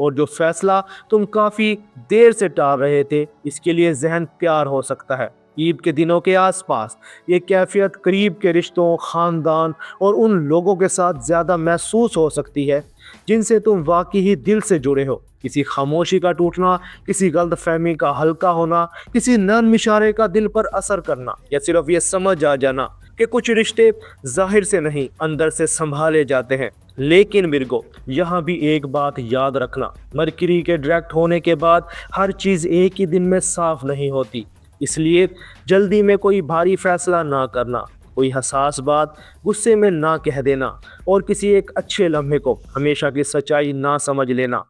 اور جو فیصلہ تم کافی دیر سے ٹال رہے تھے اس کے لیے ذہن تیار ہو سکتا ہے۔ عید کے دنوں کے آس پاس یہ کیفیت قریب کے رشتوں، خاندان اور ان لوگوں کے ساتھ زیادہ محسوس ہو سکتی ہے جن سے تم واقعی دل سے جڑے ہو۔ کسی خاموشی کا ٹوٹنا، کسی غلط فہمی کا ہلکا ہونا، کسی نرم اشارے کا دل پر اثر کرنا، یا صرف یہ سمجھ آ جانا کہ کچھ رشتے ظاہر سے نہیں اندر سے سنبھالے جاتے ہیں۔ لیکن مرگو، یہاں بھی ایک بات یاد رکھنا، مرکری کے ڈائریکٹ ہونے کے بعد ہر چیز ایک ہی دن میں صاف نہیں ہوتی، اس لیے جلدی میں کوئی بھاری فیصلہ نہ کرنا، کوئی حساس بات غصے میں نہ کہہ دینا، اور کسی ایک اچھے لمحے کو ہمیشہ کی سچائی نہ سمجھ لینا۔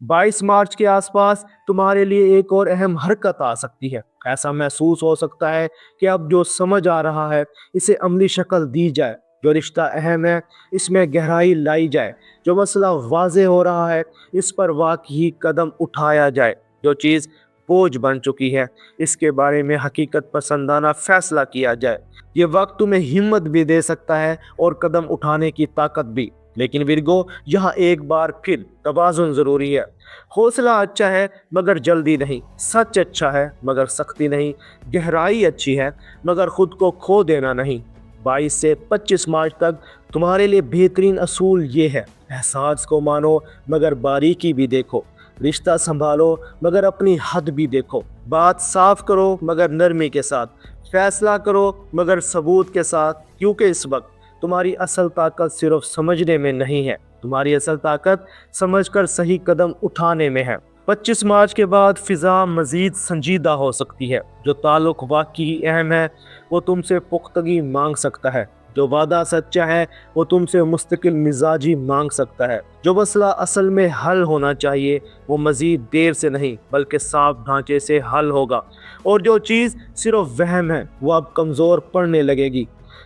22 مارچ کے آس پاس تمہارے لیے ایک اور اہم حرکت آ سکتی ہے۔ ایسا محسوس ہو سکتا ہے کہ اب جو سمجھ آ رہا ہے اسے عملی شکل دی جائے، جو رشتہ اہم ہے اس میں گہرائی لائی جائے، جو مسئلہ واضح ہو رہا ہے اس پر واقعی قدم اٹھایا جائے، جو چیز بوجھ بن چکی ہے اس کے بارے میں حقیقت پسندانہ فیصلہ کیا جائے۔ یہ وقت تمہیں ہمت بھی دے سکتا ہے اور قدم اٹھانے کی طاقت بھی، لیکن ورگو، یہاں ایک بار پھر توازن ضروری ہے۔ حوصلہ اچھا ہے مگر جلدی نہیں، سچ اچھا ہے مگر سختی نہیں، گہرائی اچھی ہے مگر خود کو کھو دینا نہیں۔ 22 سے 25 مارچ تک تمہارے لیے بہترین اصول یہ ہے: احساس کو مانو مگر باریکی بھی دیکھو، رشتہ سنبھالو مگر اپنی حد بھی دیکھو، بات صاف کرو مگر نرمی کے ساتھ، فیصلہ کرو مگر ثبوت کے ساتھ، کیونکہ اس وقت تمہاری اصل طاقت صرف سمجھنے میں نہیں ہے، تمہاری اصل طاقت سمجھ کر صحیح قدم اٹھانے میں ہے۔ 25 مارچ کے بعد فضا مزید سنجیدہ ہو سکتی ہے۔ جو تعلق واقعی اہم ہے وہ تم سے پختگی مانگ سکتا ہے، جو وعدہ سچا ہے وہ تم سے مستقل مزاجی مانگ سکتا ہے، جو مسئلہ اصل میں حل ہونا چاہیے وہ مزید دیر سے نہیں بلکہ صاف ڈھانچے سے حل ہوگا، اور جو چیز صرف وہم ہے وہ اب کمزور پڑنے لگے گی۔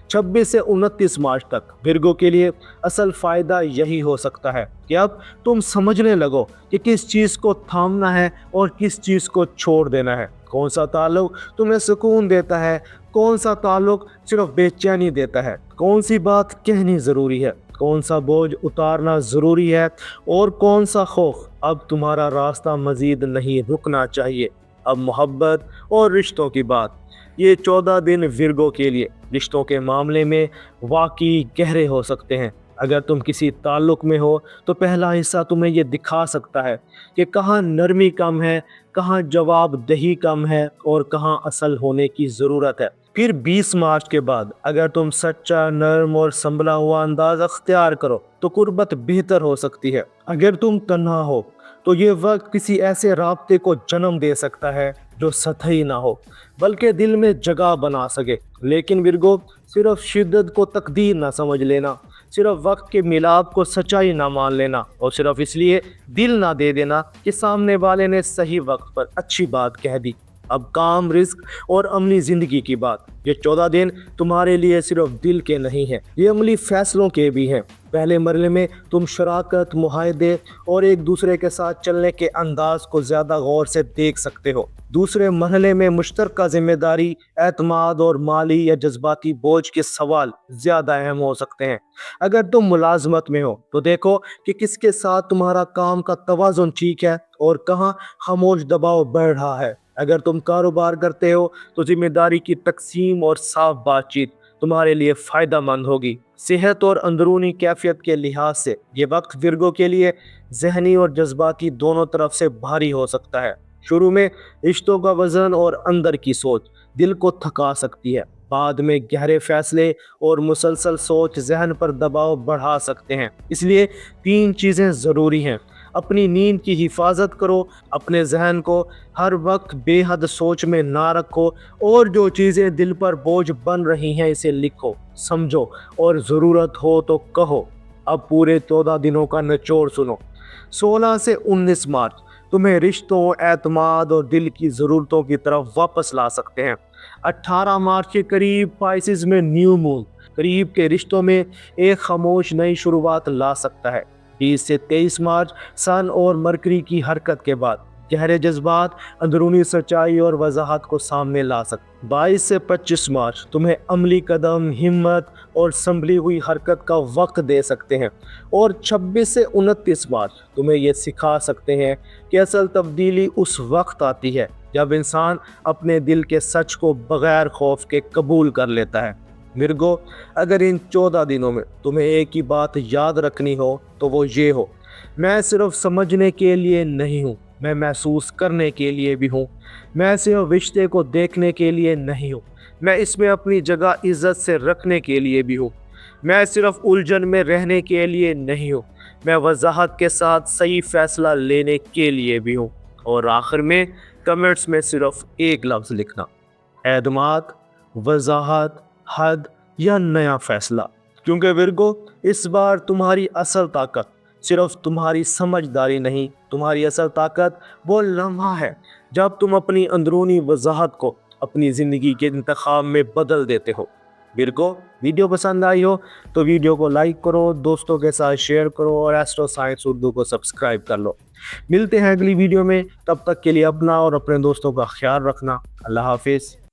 26 سے 29 مارچ تک ورگو کے لیے اصل فائدہ یہی ہو سکتا ہے کہ اب تم سمجھنے لگو کہ کس چیز کو تھامنا ہے اور کس چیز کو چھوڑ دینا ہے، کون سا تعلق تمہیں سکون دیتا ہے، کون سا تعلق صرف بے چینی دیتا ہے، کون سی بات کہنی ضروری ہے، کون سا بوجھ اتارنا ضروری ہے، اور کون سا خوف اب تمہارا راستہ مزید نہیں رکنا چاہیے۔ اب محبت اور رشتوں کی بات۔ یہ 14 دن ورگو کے لیے رشتوں کے معاملے میں واقعی گہرے ہو سکتے ہیں۔ اگر تم کسی تعلق میں ہو تو پہلا حصہ تمہیں یہ دکھا سکتا ہے کہ کہاں نرمی کم ہے، کہاں جواب دہی کم ہے، اور کہاں اصل ہونے کی ضرورت ہے۔ پھر 20 مارچ کے بعد اگر تم سچا، نرم اور سنبھلا ہوا انداز اختیار کرو تو قربت بہتر ہو سکتی ہے۔ اگر تم تنہا ہو تو یہ وقت کسی ایسے رابطے کو جنم دے سکتا ہے جو سطحی نہ ہو بلکہ دل میں جگہ بنا سکے۔ لیکن ورگو، صرف شدت کو تقدیر نہ سمجھ لینا، صرف وقت کے ملاپ کو سچائی نہ مان لینا، اور صرف اس لیے دل نہ دے دینا کہ سامنے والے نے صحیح وقت پر اچھی بات کہہ دی۔ اب کام، رزق اور عملی زندگی کی بات۔ یہ 14 دن تمہارے لیے صرف دل کے نہیں ہیں، یہ عملی فیصلوں کے بھی ہیں۔ پہلے مرحلے میں تم شراکت، معاہدے اور ایک دوسرے کے ساتھ چلنے کے انداز کو زیادہ غور سے دیکھ سکتے ہو۔ دوسرے مرحلے میں مشترکہ ذمہ داری، اعتماد اور مالی یا جذباتی بوجھ کے سوال زیادہ اہم ہو سکتے ہیں۔ اگر تم ملازمت میں ہو تو دیکھو کہ کس کے ساتھ تمہارا کام کا توازن ٹھیک ہے اور کہاں خاموش دباؤ بڑھ رہا ہے۔ اگر تم کاروبار کرتے ہو تو ذمہ داری کی تقسیم اور صاف بات چیت تمہارے لیے فائدہ مند ہوگی۔ صحت اور اندرونی کیفیت کے لحاظ سے یہ وقت ورگو کے لیے ذہنی اور جذباتی دونوں طرف سے بھاری ہو سکتا ہے۔ شروع میں رشتوں کا وزن اور اندر کی سوچ دل کو تھکا سکتی ہے، بعد میں گہرے فیصلے اور مسلسل سوچ ذہن پر دباؤ بڑھا سکتے ہیں۔ اس لیے 3 چیزیں ضروری ہیں: اپنی نیند کی حفاظت کرو، اپنے ذہن کو ہر وقت بے حد سوچ میں نہ رکھو، اور جو چیزیں دل پر بوجھ بن رہی ہیں اسے لکھو، سمجھو اور ضرورت ہو تو کہو۔ اب پورے 14 دنوں کا نچوڑ سنو۔ 16 سے 19 مارچ تمہیں رشتوں، اعتماد اور دل کی ضرورتوں کی طرف واپس لا سکتے ہیں۔ 18 مارچ کے قریب پائسز میں نیو مون قریب کے رشتوں میں ایک خاموش نئی شروعات لا سکتا ہے۔ 20 سے 23 مارچ سن اور مرکری کی حرکت کے بعد گہرے جذبات اندرونی سچائی اور وضاحت کو سامنے لا سکتے۔ 22 سے 25 مارچ تمہیں عملی قدم، ہمت اور سنبھلی ہوئی حرکت کا وقت دے سکتے ہیں، اور 26 سے 29 مارچ تمہیں یہ سکھا سکتے ہیں کہ اصل تبدیلی اس وقت آتی ہے جب انسان اپنے دل کے سچ کو بغیر خوف کے قبول کر لیتا ہے۔ مرگو، اگر ان 14 دنوں میں تمہیں ایک ہی بات یاد رکھنی ہو تو وہ یہ ہو: میں صرف سمجھنے کے لیے نہیں ہوں، میں محسوس کرنے کے لیے بھی ہوں۔ میں صرف رشتے کو دیکھنے کے لیے نہیں ہوں، میں اس میں اپنی جگہ عزت سے رکھنے کے لیے بھی ہوں۔ میں صرف الجھن میں رہنے کے لیے نہیں ہوں، میں وضاحت کے ساتھ صحیح فیصلہ لینے کے لیے بھی ہوں۔ اور آخر میں کمنٹس میں صرف ایک لفظ لکھنا: اعتماد، وضاحت، حد یا نیا فیصلہ۔ کیونکہ ورگو، اس بار تمہاری اصل طاقت صرف تمہاری سمجھداری نہیں، تمہاری اصل طاقت وہ لمحہ ہے جب تم اپنی اندرونی وضاحت کو اپنی زندگی کے انتخاب میں بدل دیتے ہو۔ ورگو، ویڈیو پسند آئی ہو تو ویڈیو کو لائک کرو، دوستوں کے ساتھ شیئر کرو اور ایسٹرو سائنس اردو کو سبسکرائب کر لو۔ ملتے ہیں اگلی ویڈیو میں، تب تک کے لیے اپنا اور اپنے دوستوں کا خیال رکھنا۔ اللہ حافظ۔